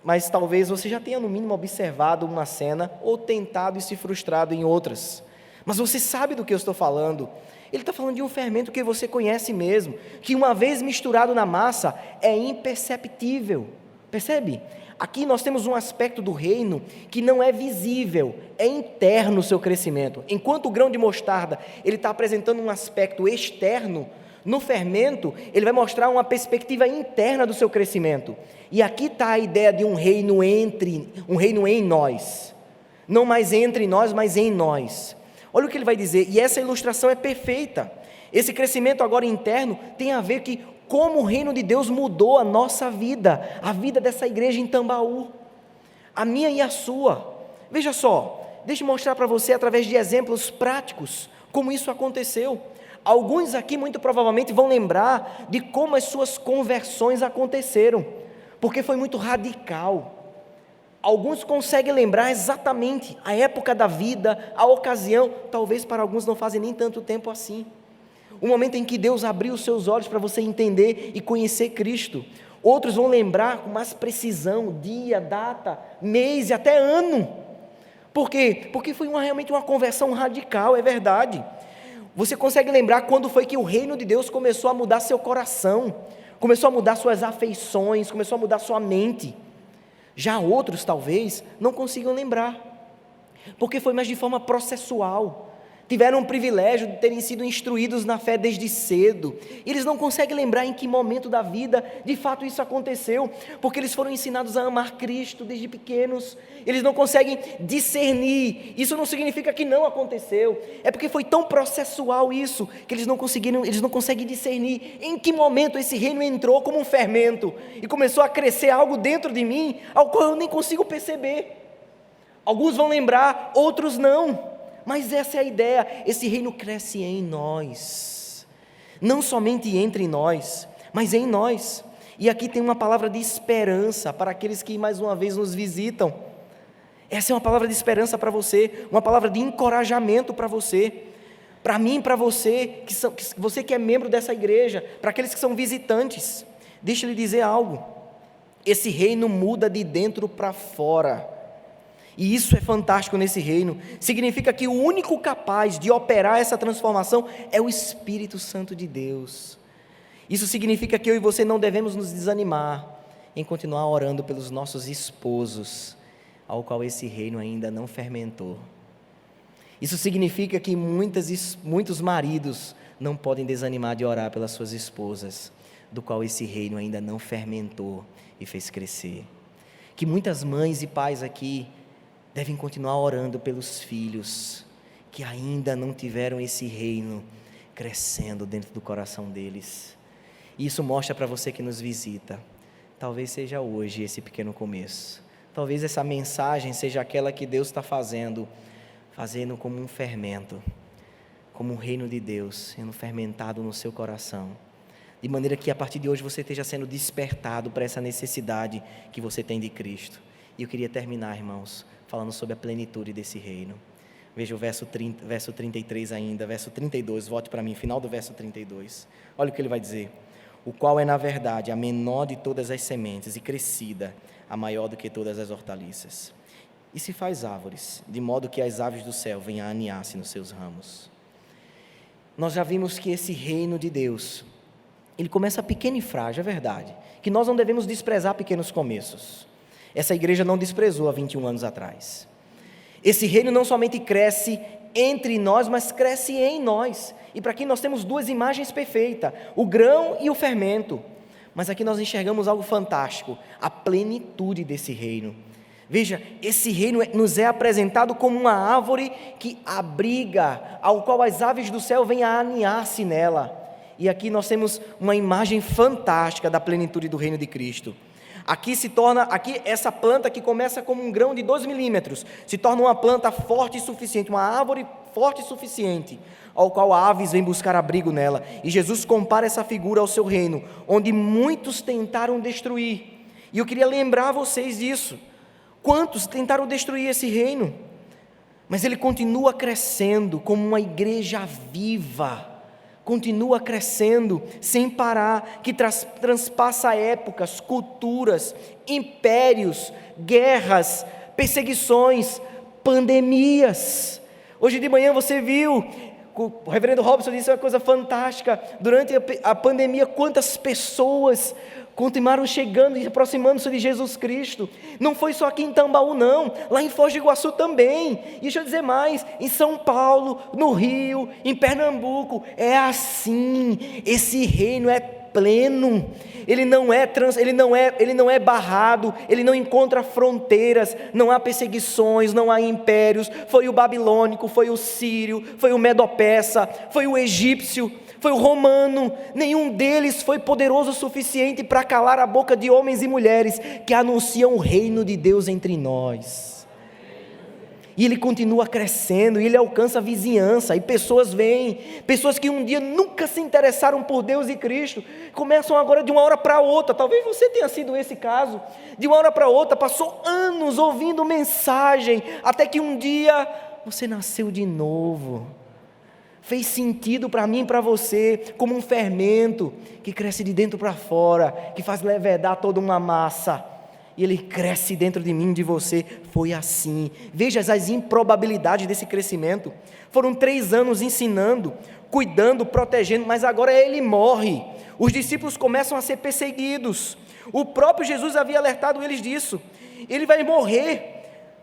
mas talvez você já tenha no mínimo observado uma cena, ou tentado e se frustrado em outras. Mas você sabe do que eu estou falando. Ele está falando de um fermento que você conhece mesmo, que uma vez misturado na massa é imperceptível. Percebe? Aqui nós temos um aspecto do reino que não é visível, é interno o seu crescimento. Enquanto o grão de mostarda ele está apresentando um aspecto externo, no fermento ele vai mostrar uma perspectiva interna do seu crescimento. E aqui está a ideia de um reino em nós, não mais entre nós, mas em nós. Olha o que ele vai dizer, e essa ilustração é perfeita. Esse crescimento agora interno tem a ver que como o reino de Deus mudou a nossa vida, a vida dessa igreja em Tambaú, a minha e a sua. Veja só, deixa eu mostrar para você através de exemplos práticos como isso aconteceu. Alguns aqui muito provavelmente vão lembrar de como as suas conversões aconteceram, porque foi muito radical. Alguns conseguem lembrar exatamente a época da vida, a ocasião, talvez para alguns não fazem nem tanto tempo assim. O momento em que Deus abriu os seus olhos para você entender e conhecer Cristo. Outros vão lembrar com mais precisão, dia, data, mês e até ano. Por quê? Porque foi realmente uma conversão radical, é verdade. Você consegue lembrar quando foi que o reino de Deus começou a mudar seu coração, começou a mudar suas afeições, começou a mudar sua mente. Já outros talvez não consigam lembrar, porque foi mais de forma processual. Tiveram o privilégio de terem sido instruídos na fé desde cedo. Eles não conseguem lembrar em que momento da vida de fato isso aconteceu, porque eles foram ensinados a amar Cristo desde pequenos. Eles não conseguem discernir. Isso não significa que não aconteceu, é porque foi tão processual isso, que eles não conseguem discernir em que momento esse reino entrou como um fermento e começou a crescer algo dentro de mim, ao qual eu nem consigo perceber. Alguns vão lembrar, outros não. Mas essa é a ideia, esse reino cresce em nós, não somente entre nós, mas em nós. E aqui tem uma palavra de esperança para aqueles que mais uma vez nos visitam. Essa é uma palavra de esperança para você, uma palavra de encorajamento para você, para mim e para você, você que é membro dessa igreja, para aqueles que são visitantes. Deixa eu lhe dizer algo, esse reino muda de dentro para fora. E isso é fantástico nesse reino. Significa que o único capaz de operar essa transformação é o Espírito Santo de Deus. Isso significa que eu e você não devemos nos desanimar em continuar orando pelos nossos esposos, ao qual esse reino ainda não fermentou. Isso significa que muitos maridos não podem desanimar de orar pelas suas esposas, do qual esse reino ainda não fermentou e fez crescer. Que muitas mães e pais aqui devem continuar orando pelos filhos que ainda não tiveram esse reino crescendo dentro do coração deles. E isso mostra para você que nos visita, talvez seja hoje esse pequeno começo, talvez essa mensagem seja aquela que Deus está fazendo como um fermento, como um reino de Deus sendo fermentado no seu coração, de maneira que a partir de hoje você esteja sendo despertado para essa necessidade que você tem de Cristo. E eu queria terminar, irmãos, falando sobre a plenitude desse reino. Veja o verso 33 ainda, verso 32, volte para mim, final do verso 32. Olha o que ele vai dizer: o qual é na verdade a menor de todas as sementes e crescida, a maior do que todas as hortaliças. E se faz árvores, de modo que as aves do céu venham a aninhar-se nos seus ramos. Nós já vimos que esse reino de Deus, ele começa pequeno e frágil, é verdade, que nós não devemos desprezar pequenos começos. Essa igreja não desprezou há 21 anos atrás. Esse reino não somente cresce entre nós, mas cresce em nós. E para aqui nós temos duas imagens perfeitas, o grão e o fermento. Mas aqui nós enxergamos algo fantástico, a plenitude desse reino. Veja, esse reino nos é apresentado como uma árvore que abriga, ao qual as aves do céu vêm a aninhar-se nela. E aqui nós temos uma imagem fantástica da plenitude do reino de Cristo. Aqui essa planta que começa como um grão de 2 milímetros, se torna uma planta forte e suficiente, uma árvore forte e suficiente, ao qual aves vêm buscar abrigo nela. E Jesus compara essa figura ao seu reino, onde muitos tentaram destruir. E eu queria lembrar vocês disso. Quantos tentaram destruir esse reino? Mas ele continua crescendo como uma igreja viva. Continua crescendo sem parar, que transpassa épocas, culturas, impérios, guerras, perseguições, pandemias. Hoje de manhã você viu, o reverendo Robson disse uma coisa fantástica, durante a pandemia quantas pessoas continuaram chegando e aproximando-se de Jesus Cristo. Não foi só aqui em Tambaú não, lá em Foz do Iguaçu também, e deixa eu dizer mais, em São Paulo, no Rio, em Pernambuco, é assim, esse reino é pleno, ele não é barrado, ele não encontra fronteiras, não há perseguições, não há impérios. Foi o babilônico, foi o sírio, foi o medo-persa, foi o egípcio, foi o romano, nenhum deles foi poderoso o suficiente para calar a boca de homens e mulheres que anunciam o reino de Deus entre nós. E ele continua crescendo, e ele alcança a vizinhança, e pessoas vêm, pessoas que um dia nunca se interessaram por Deus e Cristo, começam agora de uma hora para outra. Talvez você tenha sido esse caso, de uma hora para outra, passou anos ouvindo mensagem, até que um dia você nasceu de novo, fez sentido para mim e para você, como um fermento, que cresce de dentro para fora, que faz levedar toda uma massa, e ele cresce dentro de mim, de você. Foi assim. Veja as improbabilidades desse crescimento. Foram 3 anos ensinando, cuidando, protegendo, mas agora ele morre. Os discípulos começam a ser perseguidos. O próprio Jesus havia alertado eles disso. Ele vai morrer.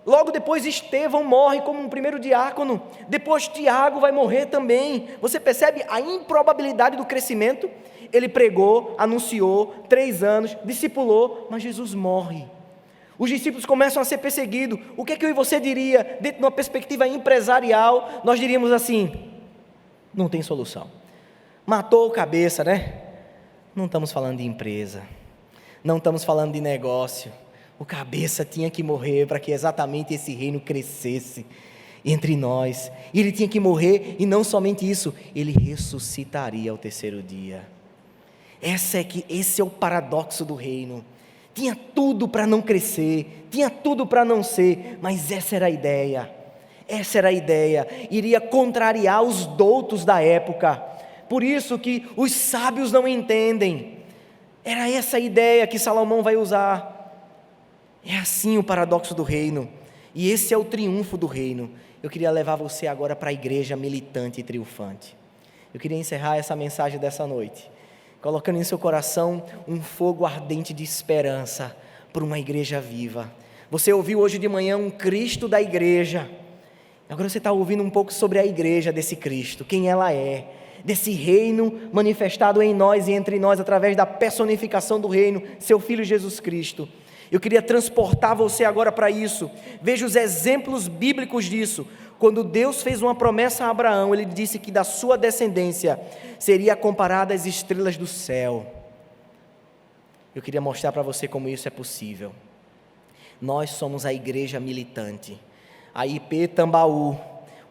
Logo depois Estevão morre como um primeiro diácono. Depois Tiago vai morrer também. Você percebe a improbabilidade do crescimento? Ele pregou, anunciou, 3 anos, discipulou, mas Jesus morre. Os discípulos começam a ser perseguidos. O que é que eu e você diria, dentro de uma perspectiva empresarial? Nós diríamos assim: não tem solução. Matou o cabeça, né? Não estamos falando de empresa, não estamos falando de negócio. O cabeça tinha que morrer para que exatamente esse reino crescesse entre nós. E ele tinha que morrer, e não somente isso, ele ressuscitaria ao 3º dia. Esse é o paradoxo do reino. Tinha tudo para não crescer, tinha tudo para não ser, mas essa era a ideia. Iria contrariar os doutos da época. Por isso que os sábios não entendem. Era essa a ideia que Salomão vai usar. É assim o paradoxo do reino, e esse é o triunfo do reino. Eu queria levar você agora para a igreja militante e triunfante. Eu queria encerrar essa mensagem dessa noite, colocando em seu coração um fogo ardente de esperança por uma igreja viva. Você ouviu hoje de manhã um Cristo da igreja, agora você está ouvindo um pouco sobre a igreja desse Cristo, quem ela é, desse reino manifestado em nós e entre nós, através da personificação do reino, seu Filho Jesus Cristo. Eu queria transportar você agora para isso. Veja os exemplos bíblicos disso. Quando Deus fez uma promessa a Abraão, ele disse que da sua descendência seria comparada às estrelas do céu. Eu queria mostrar para você como isso é possível. Nós somos a igreja militante, a IP Tambaú,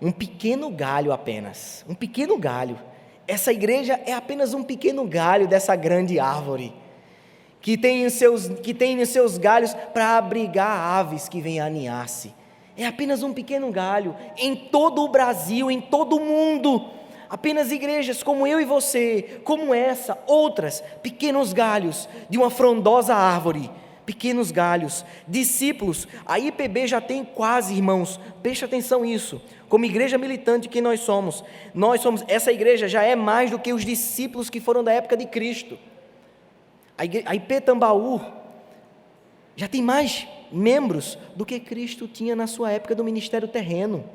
um pequeno galho apenas, um pequeno galho. Essa igreja é apenas um pequeno galho dessa grande árvore, que tem nos seus galhos para abrigar aves que vêm aninhar-se. É apenas um pequeno galho, em todo o Brasil, em todo o mundo, apenas igrejas como eu e você, como essa, outras, pequenos galhos de uma frondosa árvore, pequenos galhos, discípulos. A IPB já tem quase, irmãos, preste atenção nisso, como igreja militante que nós somos, essa igreja já é mais do que os discípulos que foram da época de Cristo. A IP Tambaú já tem mais membros do que Cristo tinha na sua época do ministério terreno.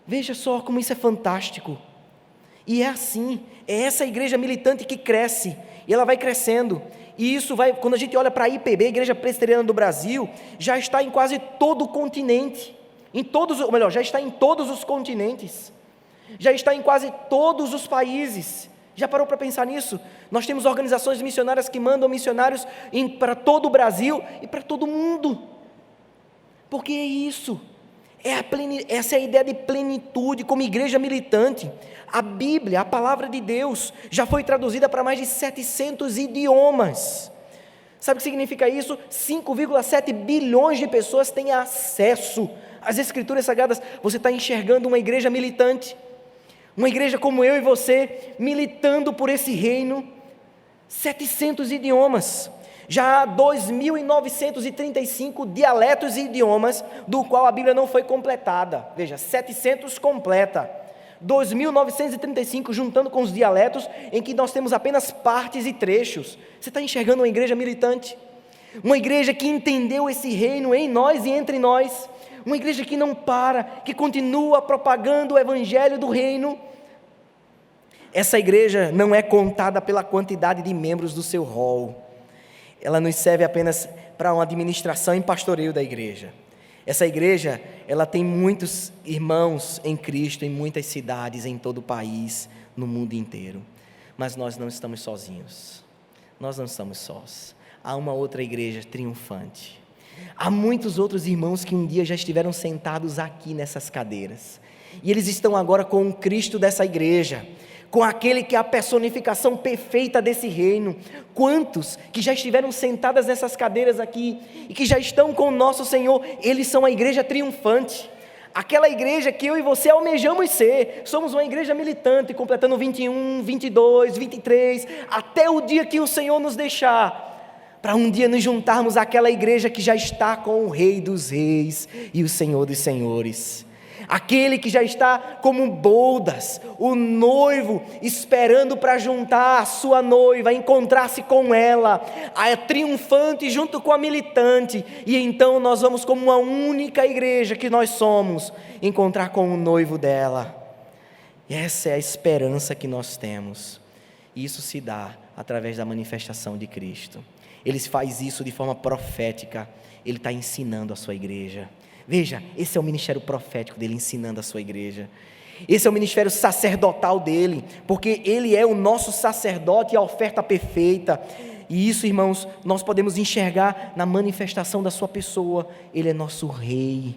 Veja só como isso é fantástico. E é assim, é essa igreja militante que cresce, e ela vai crescendo, e isso vai, quando a gente olha para a IPB, a Igreja Presbiteriana do Brasil, já está em quase todo o continente, já está em todos os continentes, já está em quase todos os países. Já parou para pensar nisso? Nós temos organizações missionárias que mandam missionários para todo o Brasil e para todo o mundo. Porque é isso, essa é a ideia de plenitude como igreja militante. A Bíblia, a palavra de Deus, já foi traduzida para mais de 700 idiomas. Sabe o que significa isso? 5,7 bilhões de pessoas têm acesso às Escrituras Sagradas. Você está enxergando uma igreja militante. Uma igreja como eu e você, militando por esse reino, 700 idiomas, já há 2.935 dialetos e idiomas, do qual a Bíblia não foi completada. Veja, 700 completa, 2.935 juntando com os dialetos, em que nós temos apenas partes e trechos. Você está enxergando uma igreja militante? Uma igreja que entendeu esse reino em nós e entre nós, uma igreja que não para, que continua propagando o evangelho do reino. Essa igreja não é contada pela quantidade de membros do seu hall, ela nos serve apenas para uma administração e pastoreio da igreja. Essa igreja, ela tem muitos irmãos em Cristo, em muitas cidades, em todo o país, no mundo inteiro, mas nós não estamos sozinhos, nós não estamos sós, há uma outra igreja triunfante, há muitos outros irmãos que um dia já estiveram sentados aqui nessas cadeiras, e eles estão agora com o Cristo dessa igreja, com aquele que é a personificação perfeita desse reino. Quantos que já estiveram sentadas nessas cadeiras aqui, e que já estão com o nosso Senhor, eles são a igreja triunfante, aquela igreja que eu e você almejamos ser. Somos uma igreja militante, completando 21, 22, 23, até o dia que o Senhor nos deixar, para um dia nos juntarmos àquela igreja que já está com o Rei dos Reis e o Senhor dos Senhores, aquele que já está como bodas, o noivo esperando para juntar a sua noiva, encontrar-se com ela, a triunfante junto com a militante, e então nós vamos, como uma única igreja que nós somos, encontrar com o noivo dela. E essa é a esperança que nós temos, e isso se dá através da manifestação de Cristo. Ele faz isso de forma profética, ele está ensinando a sua igreja. Veja, esse é o ministério profético dele, ensinando a sua igreja. Esse é o ministério sacerdotal dele, porque ele é o nosso sacerdote e a oferta perfeita. E isso, irmãos, nós podemos enxergar na manifestação da sua pessoa. Ele é nosso rei,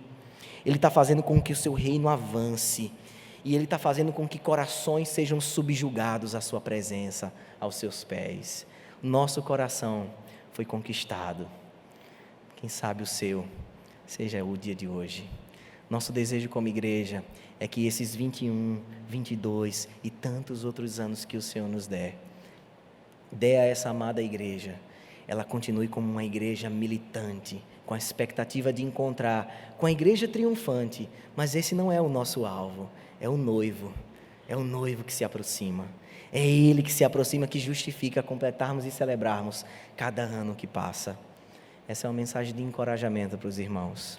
ele está fazendo com que o seu reino avance, e ele está fazendo com que corações sejam subjugados à sua presença, aos seus pés. Nosso coração foi conquistado, quem sabe o seu seja o dia de hoje. Nosso desejo como igreja é que esses 21, 22 e tantos outros anos que o Senhor nos dê a essa amada igreja, ela continue como uma igreja militante, com a expectativa de encontrar com a igreja triunfante, mas esse não é o nosso alvo, é o noivo que se aproxima, é ele que se aproxima, que justifica completarmos e celebrarmos cada ano que passa. Essa é uma mensagem de encorajamento para os irmãos,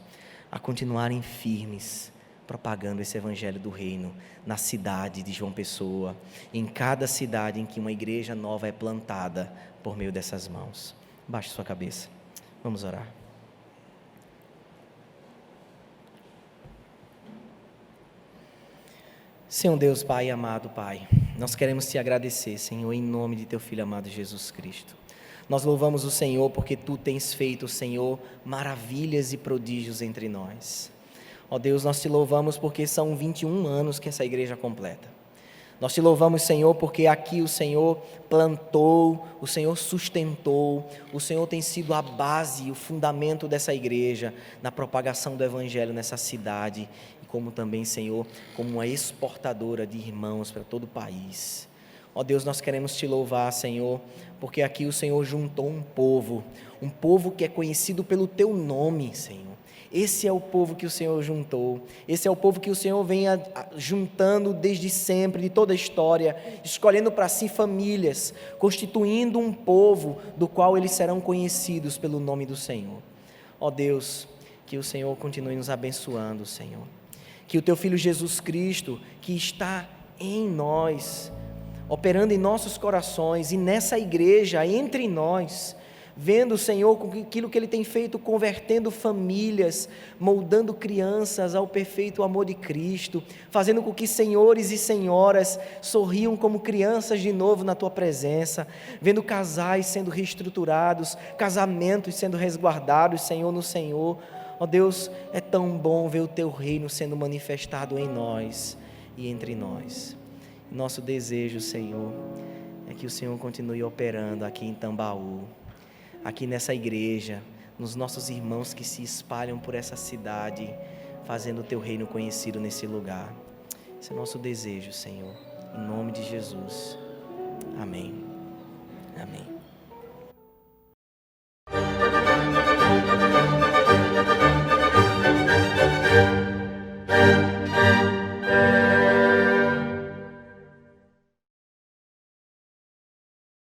a continuarem firmes, propagando esse evangelho do reino, na cidade de João Pessoa, em cada cidade em que uma igreja nova é plantada, por meio dessas mãos. Baixe sua cabeça, vamos orar. Senhor Deus, Pai amado, Pai, nós queremos te agradecer, Senhor, em nome de teu Filho amado Jesus Cristo. Nós louvamos o Senhor porque Tu tens feito, Senhor, maravilhas e prodígios entre nós. Ó Deus, nós Te louvamos porque são 21 anos que essa igreja completa. Nós Te louvamos, Senhor, porque aqui o Senhor plantou, o Senhor sustentou, o Senhor tem sido a base, o fundamento dessa igreja, na propagação do Evangelho nessa cidade, e como também, Senhor, como uma exportadora de irmãos para todo o país. Ó Deus, nós queremos Te louvar, Senhor, porque aqui o Senhor juntou um povo que é conhecido pelo Teu nome, Senhor. Esse é o povo que o Senhor juntou, esse é o povo que o Senhor vem juntando desde sempre, de toda a história, escolhendo para si famílias, constituindo um povo do qual eles serão conhecidos pelo nome do Senhor. Ó Deus, que o Senhor continue nos abençoando, Senhor. Que o Teu Filho Jesus Cristo, que está em nós, operando em nossos corações e nessa igreja, entre nós, vendo o Senhor com aquilo que Ele tem feito, convertendo famílias, moldando crianças ao perfeito amor de Cristo, fazendo com que senhores e senhoras sorriam como crianças de novo na Tua presença, vendo casais sendo reestruturados, casamentos sendo resguardados, Senhor, no Senhor. Ó Deus, é tão bom ver o Teu reino sendo manifestado em nós e entre nós. Nosso desejo, Senhor, é que o Senhor continue operando aqui em Tambaú, aqui nessa igreja, nos nossos irmãos que se espalham por essa cidade, fazendo o Teu reino conhecido nesse lugar. Esse é o nosso desejo, Senhor, em nome de Jesus. Amém. Amém.